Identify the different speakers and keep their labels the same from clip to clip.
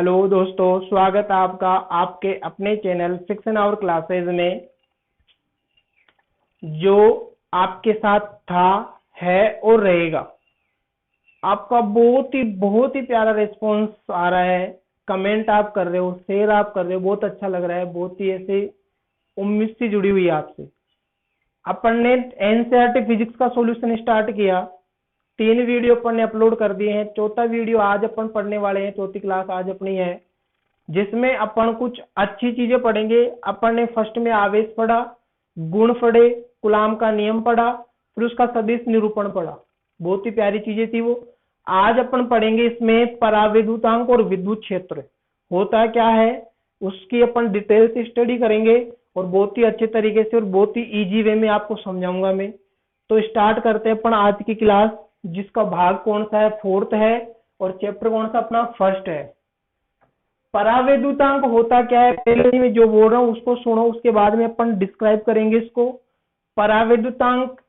Speaker 1: Hello दोस्तों, स्वागत है आपका आपके अपने चैनल फिक्शन आवर क्लासेज में। जो आपके साथ था, है और रहेगा। आपका बहुत ही प्यारा रिस्पॉन्स आ रहा है। कमेंट आप कर रहे हो, शेयर आप कर रहे हो, बहुत अच्छा लग रहा है। बहुत ही ऐसे उम्मीद से जुड़ी हुई है आपसे। अपन ने एनसीईआरटी फिजिक्स का सॉल्यूशन स्टार्ट किया। 3 वीडियो अपन ने अपलोड कर दिए हैं। चौथा वीडियो आज अपन पढ़ने वाले हैं। चौथी क्लास आज अपनी है, जिसमें अपन कुछ अच्छी चीजें पढ़ेंगे। अपन ने फर्स्ट में आवेश पढ़ा, गुण पढ़े, कूलाम का नियम पढ़ा, फिर उसका सदिश निरूपण पढ़ा। बहुत ही प्यारी चीजें थी वो। आज अपन पढ़ेंगे इसमें परावैद्युतांक और विद्युत क्षेत्र होता क्या है, उसकी अपन डिटेल से स्टडी करेंगे और बहुत ही अच्छे तरीके से और बहुत ही इजी वे में आपको समझाऊंगा मैं। तो स्टार्ट करते हैं अपन आज की क्लास, जिसका भाग कौन सा है, 4th है, और चैप्टर कौन सा अपना, फर्स्ट है। परावैद्युतांक होता क्या है, पहले मैं जो बोल रहा हूँ उसको सुनो, उसके बाद में अपन डिस्क्राइब करेंगे इसको। परावैद्युतांक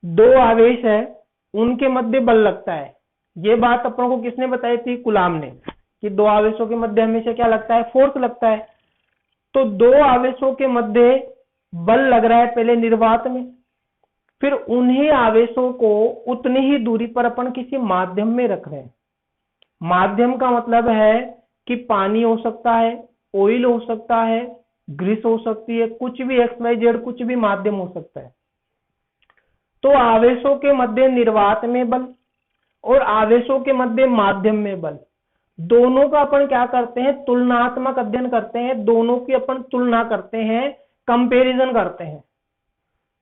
Speaker 1: 2 आवेश है, उनके मध्य बल लगता है। ये बात अपन को किसने बताई थी, कूलाम ने, कि 2 आवेशों के मध्य हमेशा क्या लगता है, फोर्स लगता है। तो 2 आवेशों के मध्य बल लग रहा है पहले निर्वात में, फिर उन्हीं आवेशों को उतनी ही दूरी पर अपन किसी माध्यम में रख रहे हैं। माध्यम का मतलब है कि पानी हो सकता है, ऑयल हो सकता है, ग्रीस हो सकती है, कुछ भी XYZ, कुछ भी माध्यम हो सकता है। तो आवेशों के मध्य निर्वात में बल और आवेशों के मध्य माध्यम में बल, दोनों का अपन क्या करते हैं, तुलनात्मक अध्ययन करते हैं। दोनों की अपन तुलना करते हैं, कंपैरिजन करते हैं।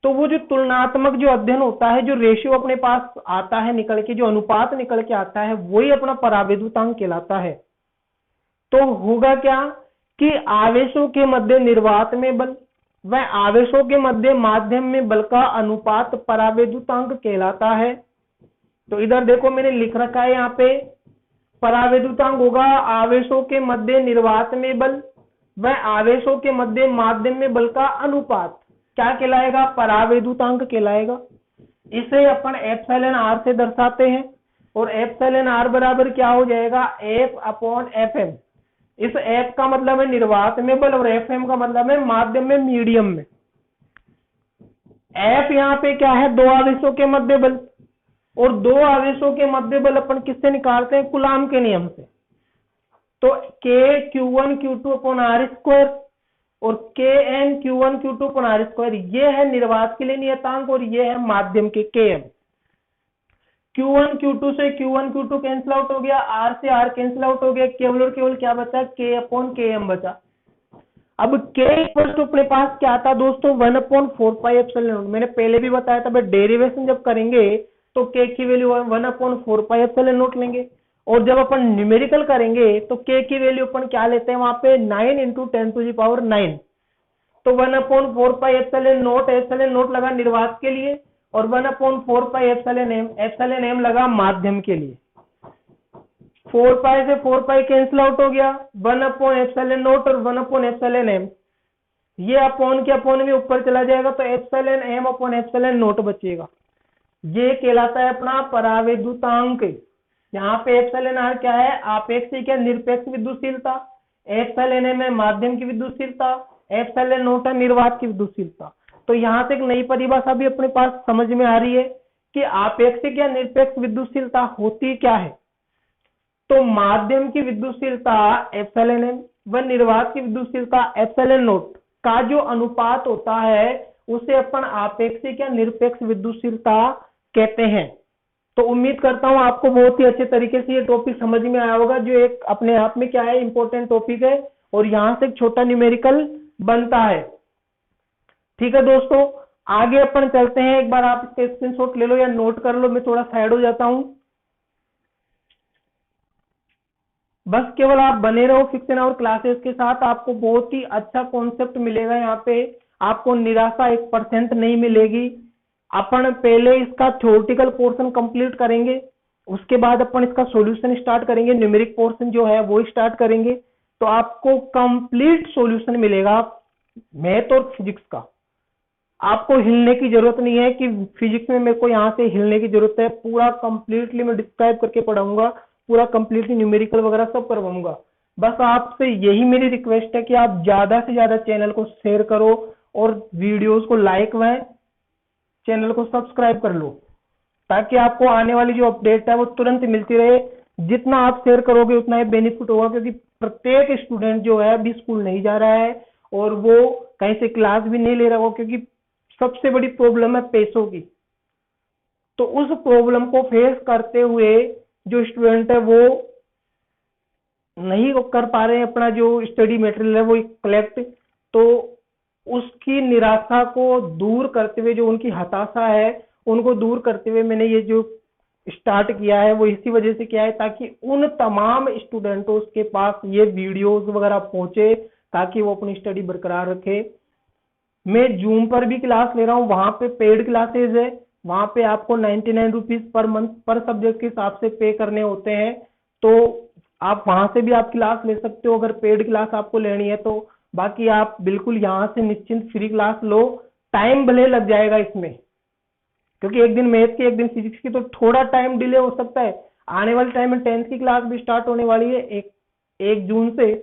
Speaker 1: तो वो जो तुलनात्मक जो अध्ययन होता है, जो रेशियो अपने पास आता है निकल के, जो अनुपात निकल के आता है, वही अपना परावैद्युतांक कहलाता है। तो होगा क्या कि आवेशों के मध्य निर्वात में बल व आवेशों के मध्य माध्यम में बल का अनुपात परावैद्युतांक कहलाता है। तो इधर देखो मैंने लिख रखा है यहाँ पे, परावैद्युतांक होगा आवेशों के मध्य निर्वात में बल व आवेशों के मध्य माध्यम में बल का अनुपात क्या कहलाएगा, परावैद्युतांक कहलाएगा। इसे अपन एप्सिलॉन आर से दर्शाते हैं, और एप्सिलॉन आर बराबर क्या हो जाएगा, F/Fm। इस F का मतलब है निर्वात में बल और Fm का मतलब है माध्यम में, मीडियम में। F यहाँ पे क्या है, 2 आवेशों के मध्य बल, और 2 आवेशों के मध्य बल अपन किससे निकालते हैं, कूलाम के नियम से। तो K(Q1Q2)/r² और Kn(Q1Q2)/r², ये है निर्वात के लिए नियतांक और ये है माध्यम के Km। Q1 Q2 से Q1 Q2 कैंसिल आउट हो गया, R से R कैंसिल आउट हो गया, केवल और केवल क्या बचा, K/Km बचा। अब K इक्वल टू अपने पास क्या था दोस्तों, 1/4πε0। मैंने पहले भी बताया था भाई, डेरिवेशन जब करेंगे तो K की वैल्यू 1/4πε0 लेंगे, और जब अपन न्यूमेरिकल करेंगे तो K की वैल्यू अपन क्या लेते हैं वहां पे, 9 × 10⁹ तो 1/4πε0 लगा निर्वात के लिए, और 1/4πε0 लगा माध्यम के लिए। 4π से 4π कैंसिल आउट हो गया, 1/ε0 और 1/ε, ये अपॉन के अपॉन में ऊपर चला जाएगा, तो εm/ε0 बचेगा। ये कहलाता है अपना परावैद्युतांक। यहाँ पे εr क्या है, आपेक्षिक या निरपेक्ष विद्युतशीलता, εm है माध्यम की विद्युतशीलता, ε0 है निर्वात की विद्युतशीलता। तो यहाँ से एक नई परिभाषा भी अपने पास समझ में आ रही है कि आपेक्षिक या निरपेक्ष विद्युतशीलता होती क्या है। तो माध्यम की विद्युतशीलता εm व निर्वात की विद्युतशीलता ε0 का जो अनुपात होता है, उसे अपन आपेक्षिक या निरपेक्ष विद्युतशीलता कहते हैं। तो उम्मीद करता हूं आपको बहुत ही अच्छे तरीके से ये टॉपिक समझ में आया होगा, जो एक अपने आप में क्या है, इंपॉर्टेंट टॉपिक है, और यहां से एक छोटा न्यूमेरिकल बनता है। ठीक है दोस्तों, आगे अपन चलते हैं। एक बार आप इसका स्क्रीनशॉट ले लो या नोट कर लो, मैं थोड़ा साइड हो जाता हूं। बस केवल आप बने रहो फिक्शन आवर क्लासेस के साथ, आपको बहुत ही अच्छा कॉन्सेप्ट मिलेगा। यहाँ पे आपको निराशा 1% नहीं मिलेगी। अपन पहले इसका थ्योरेटिकल पोर्शन कंप्लीट करेंगे, उसके बाद अपन इसका सॉल्यूशन स्टार्ट करेंगे, न्यूमेरिक पोर्शन जो है वो स्टार्ट करेंगे। तो आपको कंप्लीट सॉल्यूशन मिलेगा मैथ और फिजिक्स का। आपको हिलने की जरूरत नहीं है कि फिजिक्स में मेरे को यहाँ से हिलने की जरूरत है। पूरा कंप्लीटली मैं डिस्क्राइब करके पढ़ाऊंगा, पूरा कंप्लीटली न्यूमेरिकल वगैरह सब करवाऊंगा। बस आपसे यही मेरी रिक्वेस्ट है कि आप ज्यादा से ज्यादा चैनल को शेयर करो और वीडियोस को लाइक व चैनल को सब्सक्राइब कर लो, ताकि आपको आने वाली जो अपडेट है वो तुरंत मिलती रहे। जितना आप शेयर करोगे उतना ही बेनिफिट होगा, क्योंकि प्रत्येक स्टूडेंट जो है अभी स्कूल नहीं जा रहा है और वो कहीं से क्लास भी नहीं ले रहा हो, क्योंकि सबसे बड़ी प्रॉब्लम है पैसों की। तो उस प्रॉब्लम को फेस करते हुए जो स्टूडेंट है वो नहीं कर पा रहे हैं अपना जो स्टडी मटेरियल है वो कलेक्ट, तो उसकी निराशा को दूर करते हुए, जो उनकी हताशा है उनको दूर करते हुए मैंने ये जो स्टार्ट किया है वो इसी वजह से किया है, ताकि उन तमाम स्टूडेंटों के पास ये वीडियोस वगैरह पहुंचे, ताकि वो अपनी स्टडी बरकरार रखे। मैं जूम पर भी क्लास ले रहा हूँ, वहां पे पेड क्लासेज है, वहां पे आपको 99 रुपीज पर मंथ पर सब्जेक्ट के हिसाब से पे करने होते हैं। तो आप वहां से भी आप क्लास ले सकते हो अगर पेड क्लास आपको लेनी है तो। बाकी आप बिल्कुल यहाँ से निश्चिंत फ्री क्लास लो। टाइम भले लग जाएगा इसमें, क्योंकि एक दिन मैथ की एक दिन फिजिक्स की, तो थोड़ा टाइम डिले हो सकता है। आने वाले टाइम में 10th की क्लास भी स्टार्ट होने वाली है 1 जून से,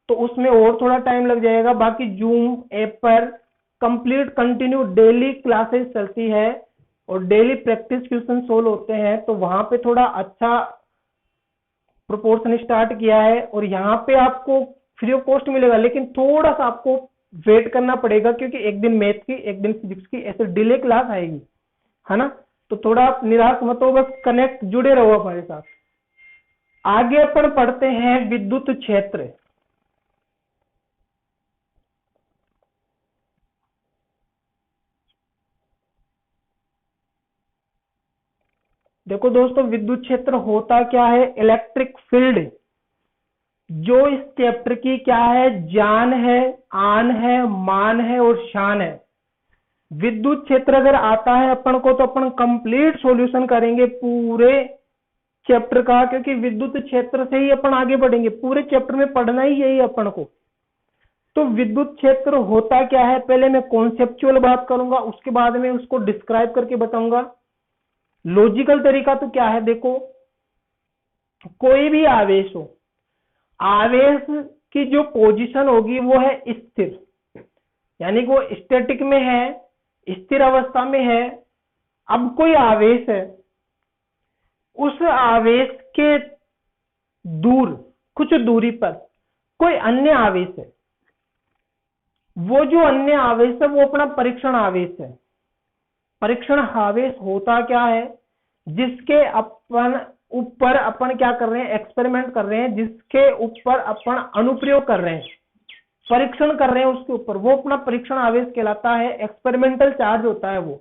Speaker 1: तो उसमें और थोड़ा टाइम लग जाएगा। बाकी जूम ऐप पर कंप्लीट कंटिन्यू डेली क्लासेस चलती है और डेली प्रैक्टिस क्वेश्चन सोल्व होते हैं, तो वहां पे थोड़ा अच्छा प्रोपोर्शन स्टार्ट किया है और यहाँ पे आपको फ्री ऑफ कॉस्ट मिलेगा, लेकिन थोड़ा सा आपको वेट करना पड़ेगा, क्योंकि एक दिन मैथ की एक दिन फिजिक्स की ऐसे डिले क्लास आएगी, है ना। तो थोड़ा आप निराश मत हो, बस कनेक्ट जुड़े रहो हमारे साथ। आगे अपन पढ़ते हैं विद्युत क्षेत्र। देखो दोस्तों, विद्युत क्षेत्र होता क्या है, इलेक्ट्रिक फील्ड, जो इस चैप्टर की क्या है, जान है, आन है, मान है और शान है। विद्युत क्षेत्र अगर आता है अपन को तो अपन कंप्लीट सॉल्यूशन करेंगे पूरे चैप्टर का, क्योंकि विद्युत क्षेत्र से ही अपन आगे बढ़ेंगे। पूरे चैप्टर में पढ़ना ही यही अपन को। तो विद्युत क्षेत्र होता क्या है, पहले मैं कॉन्सेप्चुअल बात करूंगा, उसके बाद में उसको डिस्क्राइब करके बताऊंगा। लॉजिकल तरीका तो क्या है, देखो कोई भी आवेश हो, आवेश की जो पोजीशन होगी वो है स्थिर, यानी कि वो स्टैटिक में है, स्थिर अवस्था में है। अब कोई आवेश है, उस आवेश के दूर कुछ दूरी पर कोई अन्य आवेश है, वो जो अन्य आवेश है वो अपना परीक्षण आवेश है। परीक्षण आवेश होता क्या है, जिसके अपन ऊपर अपन क्या कर रहे हैं, एक्सपेरिमेंट कर रहे हैं, जिसके ऊपर अपन अनुप्रयोग कर रहे हैं, परीक्षण कर रहे हैं उसके ऊपर, वो अपना परीक्षण आवेश कहलाता है। एक्सपेरिमेंटल चार्ज होता है वो।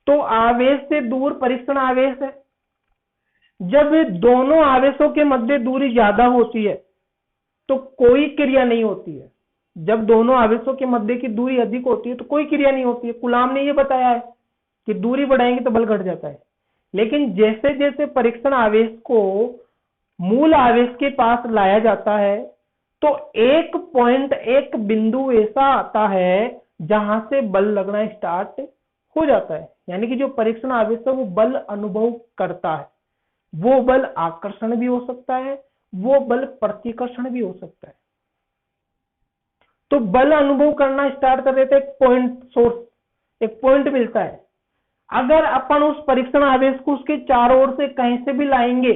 Speaker 1: तो आवेश से दूर परीक्षण आवेश है। जब दोनों आवेशों के मध्य दूरी ज्यादा होती है तो कोई क्रिया नहीं होती है। जब दोनों आवेशों के मध्य की दूरी अधिक होती है तो कोई क्रिया नहीं होती है। कूलाम ने ये बताया है कि दूरी बढ़ाएंगे तो बल घट जाता है। लेकिन जैसे जैसे परीक्षण आवेश को मूल आवेश के पास लाया जाता है तो एक पॉइंट, एक बिंदु ऐसा आता है जहां से बल लगना स्टार्ट हो जाता है। यानी कि जो परीक्षण आवेश है वो बल अनुभव करता है। वो बल आकर्षण भी हो सकता है, वो बल प्रतिकर्षण भी हो सकता है। तो बल अनुभव करना स्टार्ट कर देते, एक पॉइंट सोर्स, एक पॉइंट मिलता है। अगर अपन उस परीक्षण आवेश को उसके चारों ओर से कहीं से भी लाएंगे,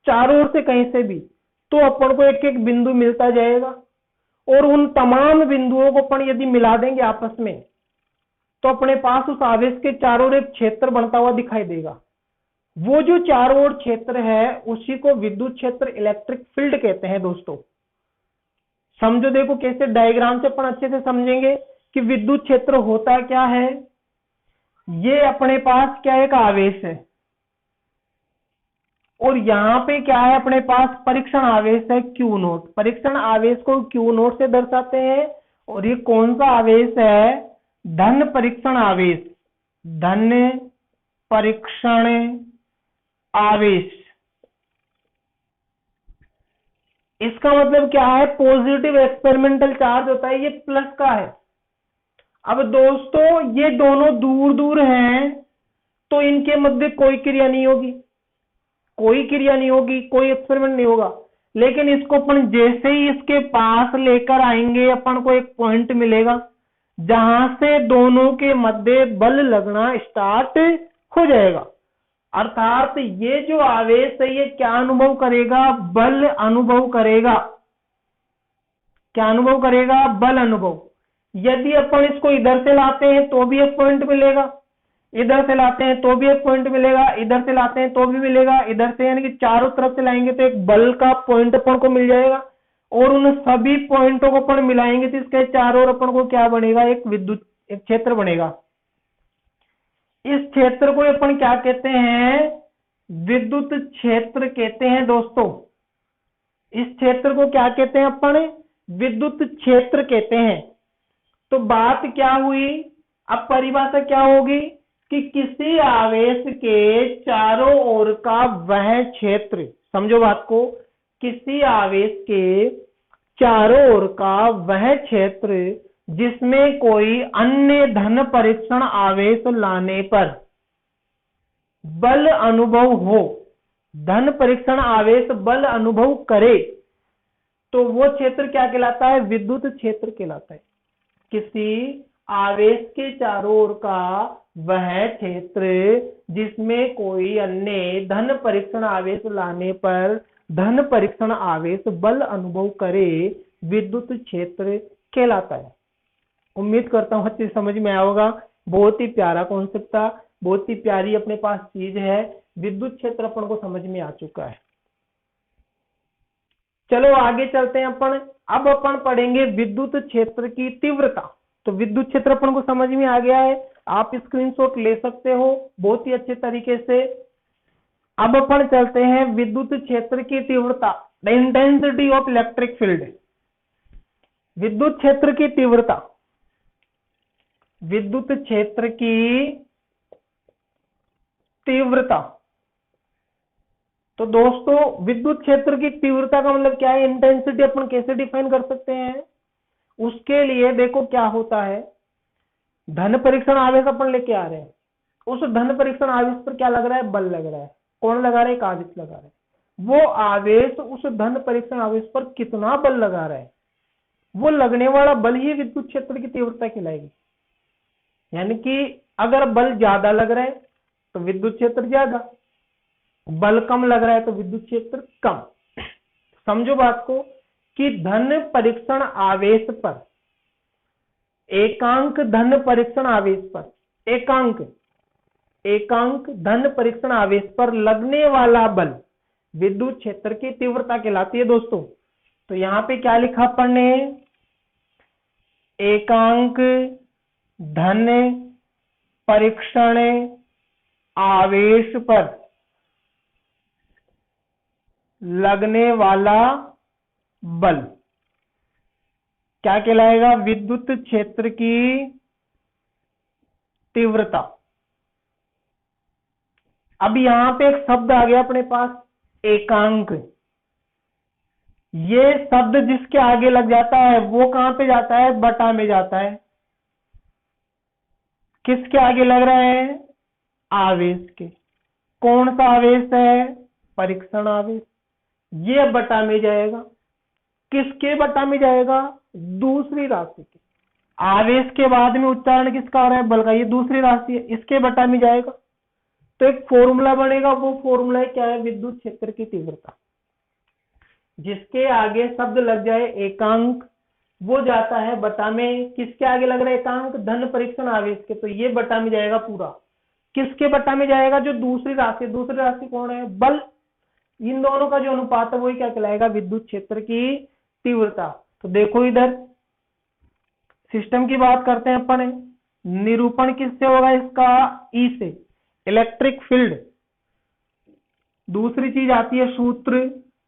Speaker 1: चारों ओर से कहीं से भी, तो अपन को एक एक बिंदु मिलता जाएगा। और उन तमाम बिंदुओं को अपन यदि मिला देंगे आपस में तो अपने पास उस आवेश के चारों ओर एक क्षेत्र बनता हुआ दिखाई देगा। वो जो चारों ओर क्षेत्र है उसी को विद्युत क्षेत्र, इलेक्ट्रिक फील्ड कहते हैं दोस्तों। समझो, देखो कैसे डायग्राम से अपन अच्छे से समझेंगे कि विद्युत क्षेत्र होता क्या है। ये अपने पास क्या एक आवेश है और यहां पे क्या है, अपने पास परीक्षण आवेश है Q नोट। परीक्षण आवेश को Q नोट से दर्शाते हैं। और ये कौन सा आवेश है, धन परीक्षण आवेश, धन परीक्षण आवेश। इसका मतलब क्या है, पॉजिटिव एक्सपेरिमेंटल चार्ज होता है, ये प्लस का है। अब दोस्तों ये दोनों दूर दूर हैं तो इनके मध्य कोई क्रिया नहीं होगी, कोई क्रिया नहीं होगी, कोई एक्सपेरिमेंट नहीं होगा। लेकिन इसको अपन जैसे ही इसके पास लेकर आएंगे अपन को एक पॉइंट मिलेगा जहां से दोनों के मध्य बल लगना स्टार्ट हो जाएगा। अर्थात ये जो आवेश है ये क्या अनुभव करेगा? बल अनुभव करेगा। क्या अनुभव करेगा? बल अनुभव। यदि अपन इसको इधर से लाते हैं तो भी एक पॉइंट मिलेगा, इधर से लाते हैं तो भी एक पॉइंट मिलेगा, इधर से लाते हैं तो भी मिलेगा, इधर से यानी कि चारों तरफ से लाएंगे तो एक बल का पॉइंट अपन को मिल जाएगा। और उन सभी पॉइंटों को अपन मिलाएंगे तो इसके चारों ओर अपन को क्या बनेगा? एक विद्युत एक क्षेत्र बनेगा। इस क्षेत्र को अपन क्या कहते हैं? विद्युत क्षेत्र कहते हैं दोस्तों। इस क्षेत्र को क्या कहते हैं अपन? विद्युत क्षेत्र कहते हैं। तो बात क्या हुई? अब परिभाषा क्या होगी कि किसी आवेश के चारों ओर का वह क्षेत्र, समझो बात को, किसी आवेश के चारों ओर का वह क्षेत्र जिसमें कोई अन्य धन परीक्षण आवेश लाने पर बल अनुभव हो, धन परीक्षण आवेश बल अनुभव करे, तो वो क्षेत्र क्या कहलाता है? विद्युत क्षेत्र कहलाता है। किसी आवेश के चारों ओर का वह क्षेत्र जिसमें कोई अन्य धन परीक्षण आवेश लाने पर धन परीक्षण आवेश बल अनुभव करे, विद्युत क्षेत्र कहलाता है। उम्मीद करता हूं अच्छी समझ में आया होगा। बहुत ही प्यारा कॉन्सेप्ट था, बहुत ही प्यारी अपने पास चीज है। विद्युत क्षेत्र अपन को समझ में आ चुका है। चलो आगे चलते हैं अपन। अब अपन पढ़ेंगे विद्युत क्षेत्र की तीव्रता। तो विद्युत क्षेत्र अपन को समझ में आ गया है, आप स्क्रीनशॉट ले सकते हो बहुत ही अच्छे तरीके से। अब अपन चलते हैं विद्युत क्षेत्र की तीव्रता, the intensity of electric field. विद्युत क्षेत्र की तीव्रता, विद्युत क्षेत्र की तीव्रता। तो दोस्तों विद्युत क्षेत्र की तीव्रता का मतलब क्या है? इंटेंसिटी अपन कैसे डिफाइन कर सकते हैं? उसके लिए देखो क्या होता है, धन परीक्षण आवेश अपन लेके आ रहे हैं, उस धन परीक्षण आवेश पर क्या लग रहा है? बल लग रहा है। कौन लगा रहा है? एक आवेश लगा रहा है। वो आवेश उस धन परीक्षण आवेश पर कितना बल लगा रहा है, वो लगने वाला बल ही विद्युत क्षेत्र की तीव्रता कहलाएगी। यानी कि अगर बल ज्यादा लग रहा है तो विद्युत क्षेत्र ज्यादा, बल कम लग रहा है तो विद्युत क्षेत्र कम। समझो बात को कि धन परीक्षण आवेश पर, एकांक धन परीक्षण आवेश पर, एकांक धन परीक्षण आवेश पर लगने वाला बल विद्युत क्षेत्र की तीव्रता कहलाती है दोस्तों। तो यहां पे क्या लिखा अपन ने? एकांक धन परीक्षण आवेश पर लगने वाला बल क्या कहलाएगा? विद्युत क्षेत्र की तीव्रता। अब यहां पे एक शब्द आ गया अपने पास, एकांक। ये शब्द जिसके आगे लग जाता है वो कहां पे जाता है? बटा में जाता है। किसके आगे लग रहा है? आवेश के। कौन सा आवेश है? परीक्षण आवेश। ये बटा में जाएगा। किसके बटा में जाएगा? दूसरी राशि के। आवेश के बाद में उच्चारण किसका आ रहा है? बल का। ये दूसरी राशि है, इसके बटा में जाएगा। तो एक फॉर्मूला बनेगा, वो फॉर्मूला क्या है? विद्युत क्षेत्र की तीव्रता। जिसके आगे शब्द लग जाए एकांक, वो जाता है बटा में। किसके आगे लग रहा है एकांक? धन परीक्षण आवेश के। तो ये बटा में जाएगा पूरा। किसके बटा में जाएगा? जो दूसरी राशि। दूसरी राशि कौन है? बल। इन दोनों का जो अनुपात है वही क्या कहलाएगा? विद्युत क्षेत्र की तीव्रता। तो देखो इधर सिस्टम की बात करते हैं अपन। निरूपण किससे होगा इसका? ई से, इलेक्ट्रिक फील्ड। दूसरी चीज आती है सूत्र।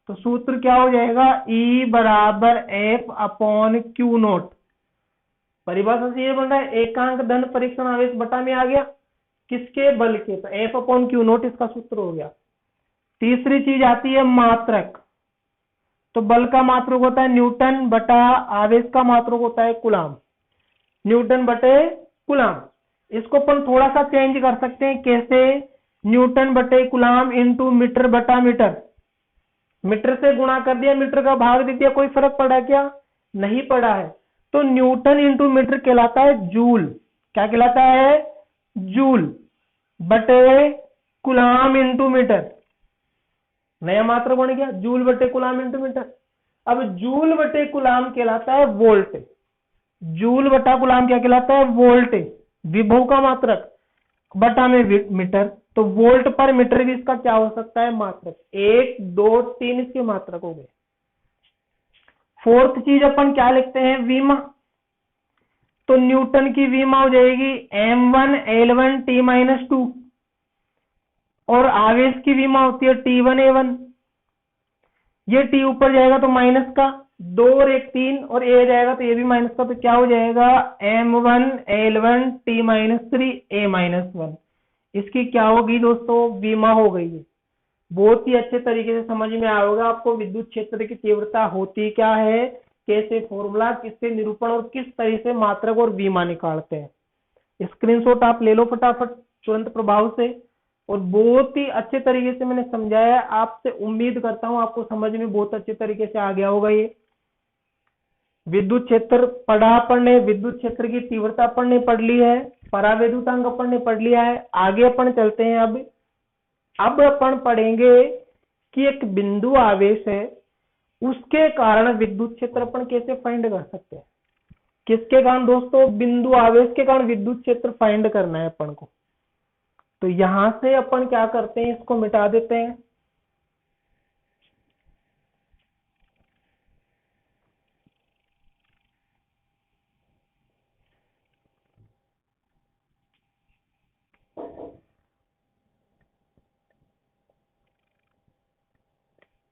Speaker 1: तो सूत्र क्या हो जाएगा? E बराबर F अपॉन क्यू नोट। परिभाषा से ये बन रहा है एकांक धन परीक्षण आवेश बटा में आ गया। किसके? बल के। तो F अपॉन क्यू नोट इसका सूत्र हो गया। तीसरी चीज आती है मात्रक। तो बल का मात्रक होता है न्यूटन बटा आवेश का मात्रक होता है कूलाम। न्यूटन बटे कूलाम। इसको अपन थोड़ा सा चेंज कर सकते हैं। कैसे? न्यूटन बटे कूलाम इंटू मीटर बटा मीटर। मीटर से गुणा कर दिया, मीटर का भाग दे दिया, कोई फर्क पड़ा क्या? नहीं पड़ा है। तो न्यूटन इंटू मीटर कहलाता है जूल। क्या कहलाता है? जूल बटे कुलाम इंटू मीटर। नया मात्रा बन गया, जूल बटे कुलाम इंटू मीटर। अब जूल बटे कुलाम कहलाता है वोल्ट। जूल बटा कुलाम क्या कहलाता है? वोल्ट। विभव का मात्रक बटा में मीटर, तो वोल्ट पर मीटर भी इसका क्या हो सकता है? मात्रक। 1 2 3 इसके मात्रक हो गए। फोर्थ चीज अपन क्या लिखते हैं? विमा। तो न्यूटन की विमा हो जाएगी m1 L1 T-2, और आवेश की विमा होती है T1 A1। ये T ऊपर जाएगा तो माइनस का, 2 और 1 3, और A जाएगा तो ये भी माइनस का, तो क्या हो जाएगा? m1 L1 T-3 A-1। इसकी क्या होगी दोस्तों? विमा हो गई है। बहुत ही अच्छे तरीके से समझ में आएगा आपको विद्युत क्षेत्र की तीव्रता होती क्या है, कैसे फॉर्मूला, किससे निरूपण, और किस तरह से मात्रक और विमा निकालते हैं। स्क्रीनशॉट आप ले लो फटाफट तुरंत प्रभाव से। और बहुत ही अच्छे तरीके से मैंने समझाया, आपसे उम्मीद करता हूं आपको समझ में बहुत अच्छे तरीके से आ गया होगा। ये विद्युत क्षेत्र पढ़ा अपन ने, विद्युत क्षेत्र की तीव्रता अपन ने पढ़ ली है, परावैद्युतांक अपन ने पढ़ लिया है। आगे अपन चलते हैं। अब अपन पढ़ेंगे कि एक बिंदु आवेश है, उसके कारण विद्युत क्षेत्र अपन कैसे फाइंड कर सकते हैं। किसके कारण दोस्तों? बिंदु आवेश के कारण विद्युत क्षेत्र फाइंड करना है अपन को। तो यहां से अपन क्या करते हैं, इसको मिटा देते हैं।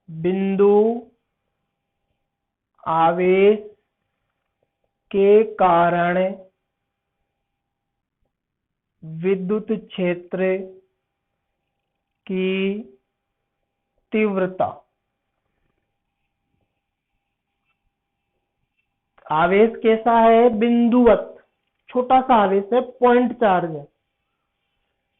Speaker 1: बिंदु आवेश के कारण विद्युत क्षेत्र की तीव्रता। आवेश कैसा है? बिंदुवत, छोटा सा आवेश है, पॉइंट चार्ज है।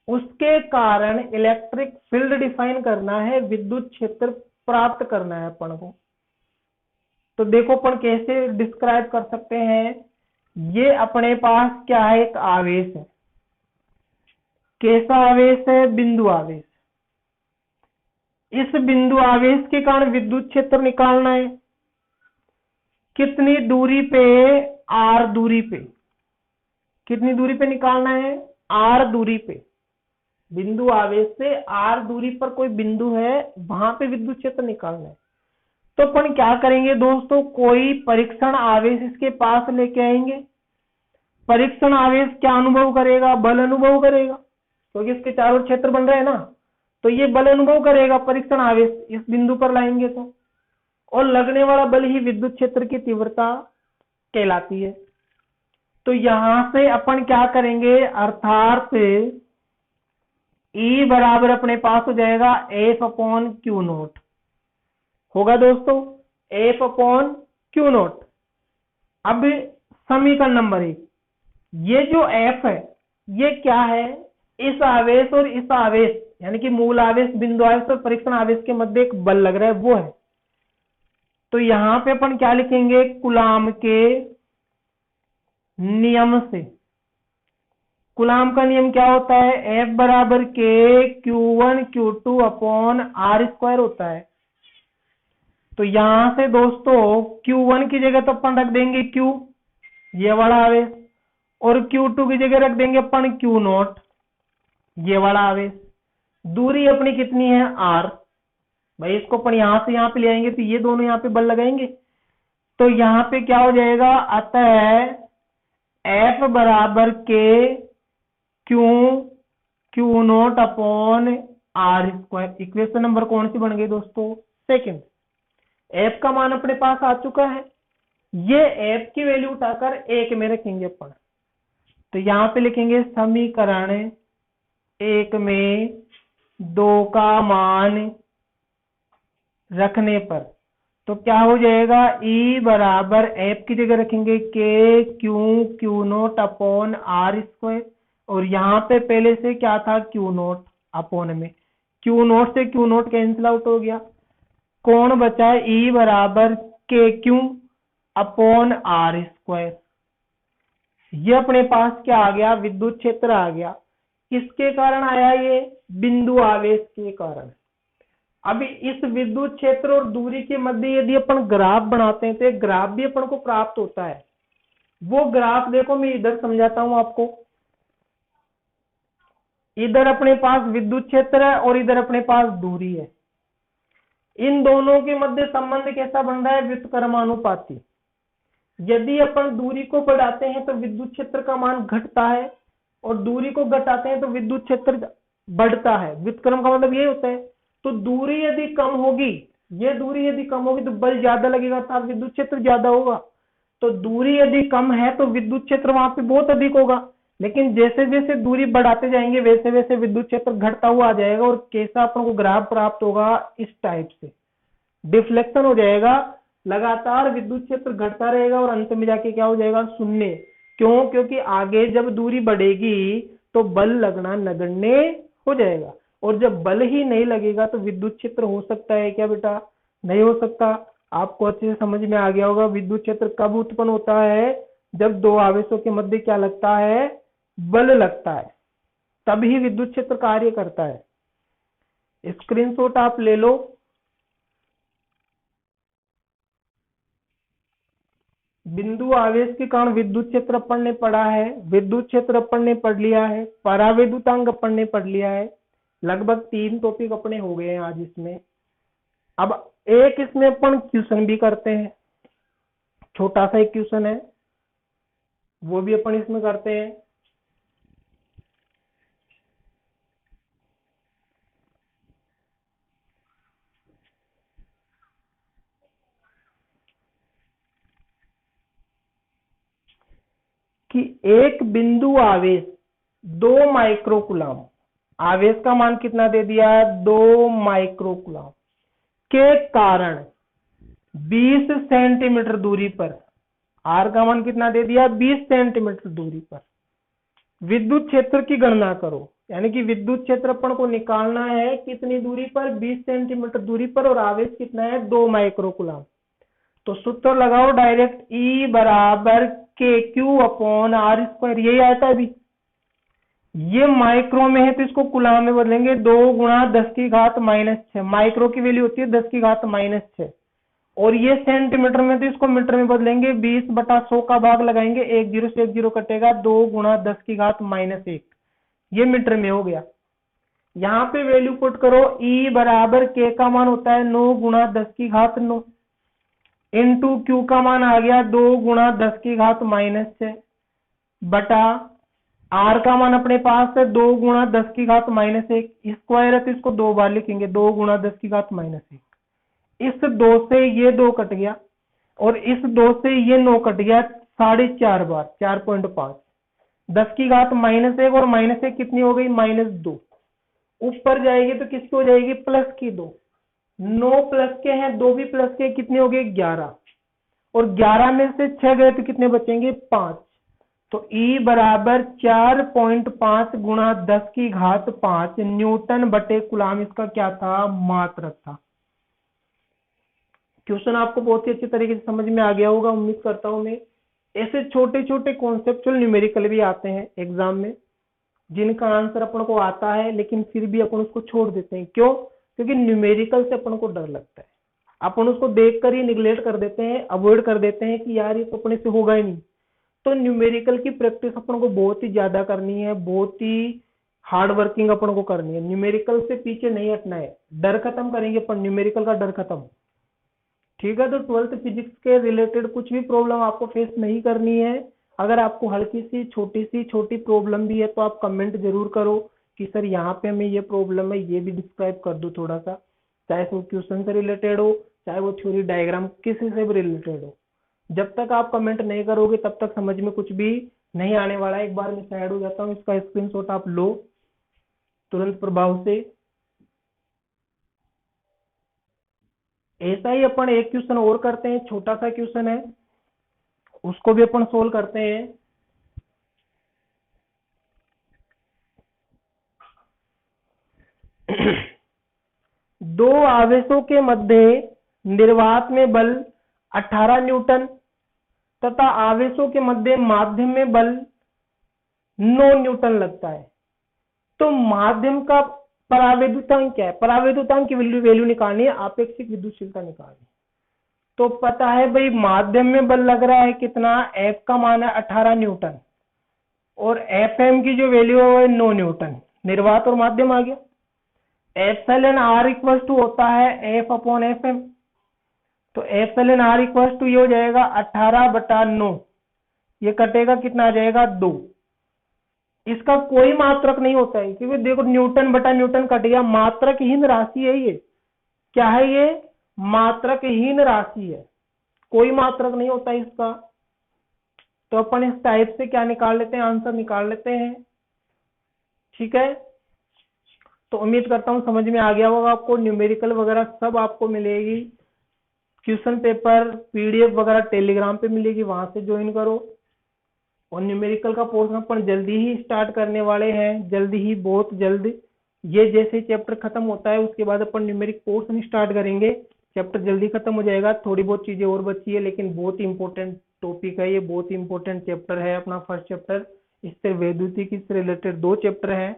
Speaker 1: उसके कारण इलेक्ट्रिक फील्ड डिफाइन करना है, विद्युत क्षेत्र प्राप्त करना है अपन को। तो देखो अपन कैसे डिस्क्राइब कर सकते हैं। ये अपने पास क्या है? एक आवेश है। कैसा आवेश है? बिंदु आवेश। इस बिंदु आवेश के कारण विद्युत क्षेत्र निकालना है। कितनी दूरी पे? r दूरी पे। कितनी दूरी पे निकालना है? r दूरी पे। बिंदु आवेश से r दूरी पर कोई बिंदु है, वहां पे विद्युत क्षेत्र निकालना है। तो अपन क्या करेंगे दोस्तों? कोई परीक्षण आवेश इसके पास लेके आएंगे। परीक्षण आवेश क्या अनुभव करेगा? बल अनुभव करेगा, क्योंकि इसके चारों क्षेत्र बन रहे हैं ना, तो ये बल अनुभव करेगा। परीक्षण आवेश इस बिंदु पर लाएंगे तो, और लगने वाला बल ही विद्युत क्षेत्र की तीव्रता कहलाती है। तो यहां से अपन क्या करेंगे? अर्थात E बराबर अपने पास हो जाएगा F/Q0 होगा दोस्तों, F/Q0। अब समीकरण नंबर 1, ये जो F है ये क्या है? इस आवेश और इस आवेश, यानी कि मूल आवेश, बिंदु आवेश और परीक्षण आवेश के मध्य एक बल लग रहा है, वो है। तो यहां पे अपन क्या लिखेंगे? कुलाम के नियम से। कुलाम का नियम क्या होता है? F बराबर K Q1 Q2 upon R² होता है। तो यहां से दोस्तों Q1 की जगह तो अपन रख देंगे Q, ये वाला आवेश, और Q2 की जगह रख देंगे अपन Q0, ये वाला आवेश। दूरी अपनी कितनी है? R। भाई इसको अपन यहां से यहां पे ले आएंगे तो ये दोनों यहां पे बल लगाएंगे, तो यहां पे क्या हो जाएगा? अतः F बराबर K Q0 upon R²। Equation number कौन सी बन गई दोस्तों? सेकंड। F का मान अपने पास आ चुका है, ये F की वैल्यू उठाकर 1 में रखेंगे अपन। तो यहां पे लिखेंगे समीकरण 1 में 2 का मान रखने पर, तो क्या हो जाएगा? E बराबर F की जगह रखेंगे K Q0 अपॉन R², और यहाँ पे पहले से क्या था? Q0 अपॉन में, Q0 से Q0 कैंसिल आउट हो गया, कौन बचा है? E बराबर के क्यू अपॉन आर स्क्वायर। ये अपने पास क्या आ गया? विद्युत क्षेत्र आ गया। किसके कारण आया? ये बिंदु आवेश के कारण। अभी इस विद्युत क्षेत्र और दूरी के मध्य यदि अपन ग्राफ बनाते हैं तो एक ग्राफ भी अपन को प्राप्त होता है। वो ग्राफ देखो, मैं इधर समझाता हूं आपको। इधर अपने पास विद्युत क्षेत्र है और इधर अपने पास दूरी है। इन दोनों के मध्य संबंध कैसा बन रहा है? व्युत्क्रमानुपाती। यदि अपन दूरी को बढ़ाते हैं तो विद्युत क्षेत्र का मान घटता है और दूरी को घटाते हैं तो विद्युत क्षेत्र बढ़ता है। व्युत्क्रम का मतलब ये होता है। तो दूरी यदि कम होगी, ये दूरी यदि कम होगी तो बल ज्यादा लगेगा तो विद्युत क्षेत्र ज्यादा होगा। तो दूरी यदि कम है तो विद्युत क्षेत्र वहां पे बहुत अधिक होगा। लेकिन जैसे जैसे दूरी बढ़ाते जाएंगे वैसे वैसे विद्युत क्षेत्र घटता हुआ आ जाएगा। और कैसा अपन को ग्राफ प्राप्त होगा? इस टाइप से डिफ्लेक्शन हो जाएगा। लगातार विद्युत क्षेत्र घटता रहेगा और अंत में जाके क्या हो जाएगा? शून्य। क्यों? क्योंकि आगे जब दूरी बढ़ेगी तो बल लगना नगण्य हो जाएगा। और जब बल ही नहीं लगेगा तो विद्युत क्षेत्र हो सकता है क्या बेटा? नहीं हो सकता। आपको अच्छे से समझ में आ गया होगा विद्युत क्षेत्र कब उत्पन्न होता है? जब दो आवेशों के मध्य क्या लगता है? बल लगता है, तभी विद्युत क्षेत्र कार्य करता है। स्क्रीनशॉट आप ले लो। बिंदु आवेश के कारण विद्युत क्षेत्र अपन ने पढ़ा है, विद्युत क्षेत्र अपन ने पढ़ लिया है, परावैद्युतांक अपन ने पढ़ लिया है। लगभग 3 टॉपिक अपने हो गए हैं आज इसमें। अब एक इसमें अपन क्वेश्चन भी करते हैं, छोटा सा एक क्वेश्चन है, वो भी अपन इसमें करते हैं। कि एक बिंदु आवेश 2 माइक्रोकुलाम, आवेश का मान कितना दे दिया है? 2 माइक्रोकुलाम के कारण 20 सेंटीमीटर दूरी पर, आर का मान कितना दे दिया? 20 सेंटीमीटर दूरी पर विद्युत क्षेत्र की गणना करो। यानी कि विद्युत क्षेत्र अपन को निकालना है कितनी दूरी पर? 20 सेंटीमीटर दूरी पर। और आवेश कितना है? 2 माइक्रोकुलाम। तो सूत्र लगाओ डायरेक्ट, E बराबर के क्यू अपॉन आर स्क्वायर। यही आता है अभी। ये माइक्रो में है तो इसको कुलाम में बदलेंगे। 2 गुणा 10 की घात -6। माइक्रो की वैल्यू होती है 10 की घात -6। और ये सेंटीमीटर में तो इसको मीटर में बदलेंगे। 20/100 का भाग लगाएंगे, 1 0 से 1 0 कटेगा। 2 गुणा 10 की घात -1, ये मीटर में हो गया। यहाँ पे वैल्यू पुट करो। E बराबर के का मान होता है 9 गुणा 10 की घात 9 इंटू क्यू का मान आ गया 2 गुणा 10 की घात -6 बटा आर का मान अपने पास है 2 गुणा 10 की घात -1। स्क्वायर है तो इसको 2 बार लिखेंगे, 2 गुणा 10 की घात -1। इस 2 से ये 2 कट गया और इस 2 से ये 9 कट गया 4.5 बार, 4.5। 10 की घात -1 और -1 कितनी हो गई? -2। ऊपर जाएगी तो किसकी हो जाएगी? प्लस की 2। 9 प्लस के हैं, 2 भी प्लस के, कितने हो गए? 11। और 11 में से 6 गए तो कितने बचेंगे? 5। तो E बराबर 4.5 गुणा 10 की घात 5 न्यूटन बटे कुलाम इसका क्या था? मात्रक था। क्वेश्चन आपको बहुत ही अच्छी तरीके से समझ में आ गया होगा, उम्मीद करता हूं मैं। ऐसे छोटे छोटे कॉन्सेप्चुअल न्यूमेरिकल भी आते हैं एग्जाम में, जिनका आंसर अपन को आता है लेकिन फिर भी अपन उसको छोड़ देते हैं। क्यों? क्योंकि न्यूमेरिकल से अपन को डर लगता है। अपन उसको देखकर ही निगलेक्ट कर देते हैं, अवॉइड कर देते हैं कि यार ये तो अपने से होगा ही नहीं। तो न्यूमेरिकल की प्रैक्टिस अपन को बहुत ही ज्यादा करनी है, बहुत ही हार्ड वर्किंग अपन को करनी है। न्यूमेरिकल से पीछे नहीं हटना है। डर खत्म करेंगे अपन, न्यूमेरिकल का डर खत्म। ठीक है, तो 12th फिजिक्स के रिलेटेड कुछ भी प्रॉब्लम आपको फेस नहीं करनी है। अगर आपको हल्की सी छोटी प्रॉब्लम भी है तो आप कमेंट जरूर करो कि सर यहाँ पे हमें ये प्रॉब्लम है, ये भी डिस्क्राइब कर दो थोड़ा सा। चाहे वो क्वेश्चन से रिलेटेड हो, चाहे वो थ्योरी डायग्राम किसी से भी रिलेटेड हो। जब तक आप कमेंट नहीं करोगे तब तक समझ में कुछ भी नहीं आने वाला है। एक बार मैं साइड हो जाता हूँ, इसका स्क्रीनशॉट आप लो तुरंत प्रभाव से। ऐसा ही अपन एक क्वेश्चन और करते हैं, छोटा सा क्वेश्चन है, उसको भी अपन सोल्व करते हैं। दो आवेशों के मध्य निर्वात में बल 18 न्यूटन तथा आवेशों के मध्य माध्यम में बल 9 न्यूटन लगता है। तो माध्यम का परावैद्युतांक क्या है? परावैद्युतांक की वैल्यू निकालनी है, आपेक्षिक विद्युतशीलता निकालनी। तो पता है भाई माध्यम में बल लग रहा है कितना, F का मान है 18 न्यूटन और Fm की जो वैल्यू है वो है 9 न्यूटन। निर्वात और माध्यम आ गया। एप्सिलॉन आर इक्वल टू होता है F अपॉन Fm। तो एप्सिलॉन आर इक्वल टू ये हो जाएगा 18/9, ये कटेगा कितना आ जाएगा 2। इसका कोई मात्रक नहीं होता है क्योंकि देखो न्यूटन बटा न्यूटन कट गया, मात्रकहीन राशि है ये। क्या है ये? मात्रकहीन राशि है, कोई मात्रक नहीं होता इसका। तो अपन इस टाइप से क्या निकाल लेते हैं, आंसर निकाल लेते हैं। ठीक है, तो उम्मीद करता हूं समझ में आ गया होगा आपको। न्यूमेरिकल वगैरह सब आपको मिलेगी, क्वेश्चन पेपर पीडीएफ वगैरह टेलीग्राम पे मिलेगी, वहां से ज्वाइन करो। और न्यूमेरिकल का पोर्शन अपन जल्दी ही स्टार्ट करने वाले हैं, जल्दी ही, बहुत जल्द। ये जैसे चैप्टर खत्म होता है उसके बाद अपन न्यूमेरिक पोर्शन स्टार्ट करेंगे। चैप्टर जल्दी खत्म हो जाएगा, थोड़ी बहुत चीजें और बची है लेकिन बहुत इंपॉर्टेंट टॉपिक है ये, बहुत इंपॉर्टेंट चैप्टर है अपना फर्स्ट चैप्टर। इससे वैद्युतिकी से रिलेटेड 2 चैप्टर है।